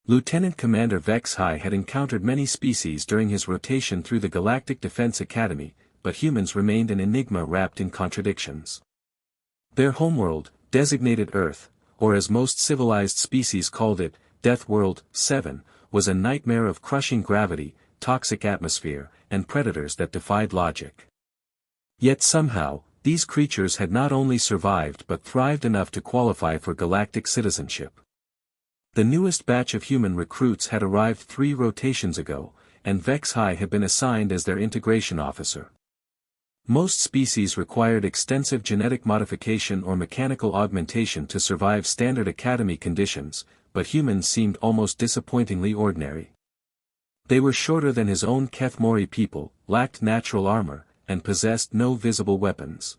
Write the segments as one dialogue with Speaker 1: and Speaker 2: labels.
Speaker 1: Lieutenant Commander Vex-High had encountered many species during his rotation through the Galactic Defense Academy, but humans remained an enigma wrapped in contradictions. Their homeworld, designated Earth, or as most civilized species called it, Deathworld 7, was a nightmare of crushing gravity, toxic atmosphere, and predators that defied logic. Yet somehow, these creatures had not only survived but thrived enough to qualify for galactic citizenship. The newest batch of human recruits had arrived 3 rotations ago, and Vex-High had been assigned as their integration officer. Most species required extensive genetic modification or mechanical augmentation to survive standard academy conditions, but humans seemed almost disappointingly ordinary. They were shorter than his own Keth Mori people, lacked natural armor, and possessed no visible weapons.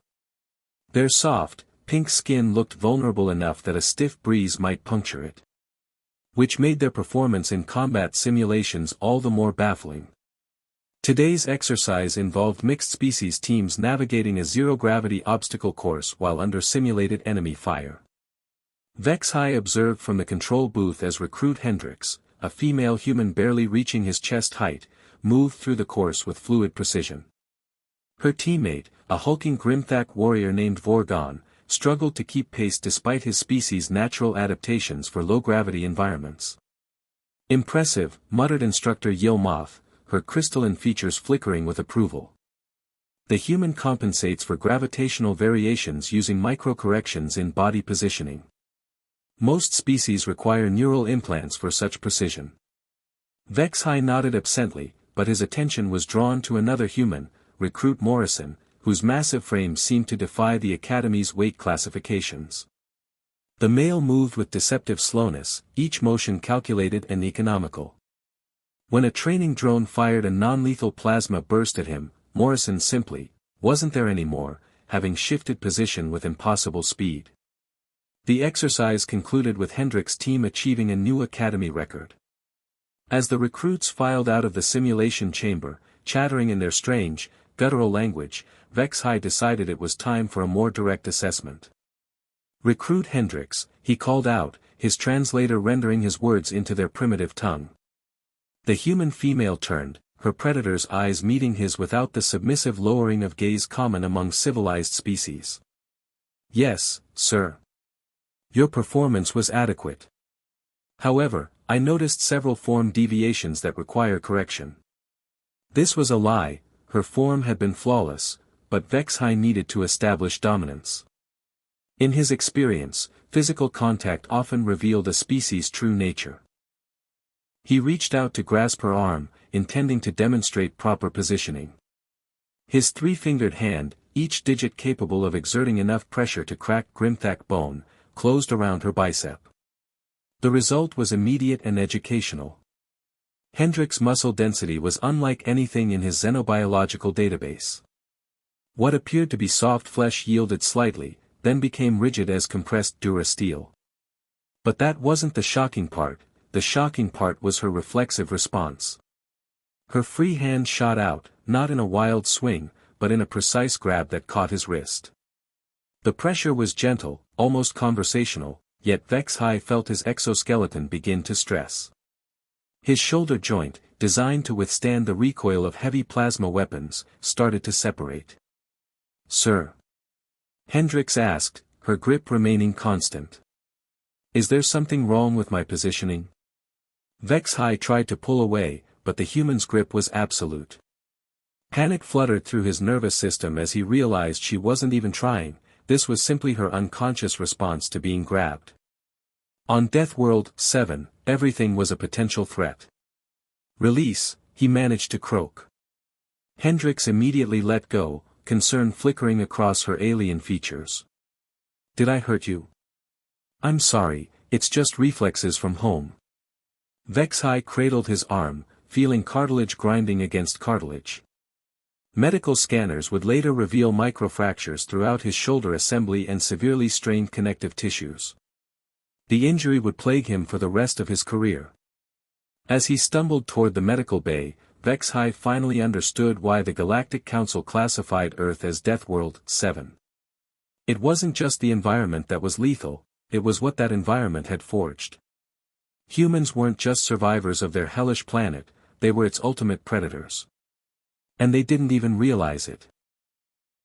Speaker 1: Their soft, pink skin looked vulnerable enough that a stiff breeze might puncture it, which made their performance in combat simulations all the more baffling. Today's exercise involved mixed-species teams navigating a zero-gravity obstacle course while under simulated enemy fire. Vex-High observed from the control booth as recruit Hendrix, a female human barely reaching his chest height, moved through the course with fluid precision. Her teammate, a hulking Grimthak warrior named Vorgon, struggled to keep pace despite his species' natural adaptations for low-gravity environments. "Impressive," muttered instructor Yilmoth, her crystalline features flickering with approval. The human compensates for gravitational variations using micro-corrections in body positioning. Most species require neural implants for such precision. Vex-High nodded absently, but his attention was drawn to another human, recruit Morrison, whose massive frame seemed to defy the Academy's weight classifications. The male moved with deceptive slowness, each motion calculated and economical. When a training drone fired a non-lethal plasma burst at him, Morrison simply wasn't there anymore, having shifted position with impossible speed. The exercise concluded with Hendrix's team achieving a new Academy record. As the recruits filed out of the simulation chamber, chattering in their strange, guttural language, Vex-High decided it was time for a more direct assessment. "Recruit Hendrix," he called out, his translator rendering his words into their primitive tongue. The human female turned, her predator's eyes meeting his without the submissive lowering of gaze common among civilized species. "Yes, sir. Your performance was adequate. However, I noticed several form deviations that require correction." This was a lie, her form had been flawless, but Vex-High needed to establish dominance. In his experience, physical contact often revealed a species' true nature. He reached out to grasp her arm, intending to demonstrate proper positioning. His 3-fingered hand, each digit capable of exerting enough pressure to crack Grimthak bone, closed around her bicep. The result was immediate and educational. Hendrix's muscle density was unlike anything in his xenobiological database. What appeared to be soft flesh yielded slightly, then became rigid as compressed durasteel. But that wasn't the shocking part was her reflexive response. Her free hand shot out, not in a wild swing, but in a precise grab that caught his wrist. The pressure was gentle, almost conversational, yet Vex-High felt his exoskeleton begin to stress. His shoulder joint, designed to withstand the recoil of heavy plasma weapons, started to separate. "Sir?" Hendrix asked, her grip remaining constant. "Is there something wrong with my positioning?" Vex-High tried to pull away, but the human's grip was absolute. Panic fluttered through his nervous system as he realized she wasn't even trying, this was simply her unconscious response to being grabbed. On Deathworld 7, everything was a potential threat. "Release," he managed to croak. Hendrix immediately let go, concern flickering across her alien features. "Did I hurt you?" "I'm sorry, it's just reflexes from home." Vex-High cradled his arm, feeling cartilage grinding against cartilage. Medical scanners would later reveal microfractures throughout his shoulder assembly and severely strained connective tissues. The injury would plague him for the rest of his career. As he stumbled toward the medical bay, Vex-High finally understood why the Galactic Council classified Earth as Deathworld 7. It wasn't just the environment that was lethal, it was what that environment had forged. Humans weren't just survivors of their hellish planet, they were its ultimate predators. And they didn't even realize it.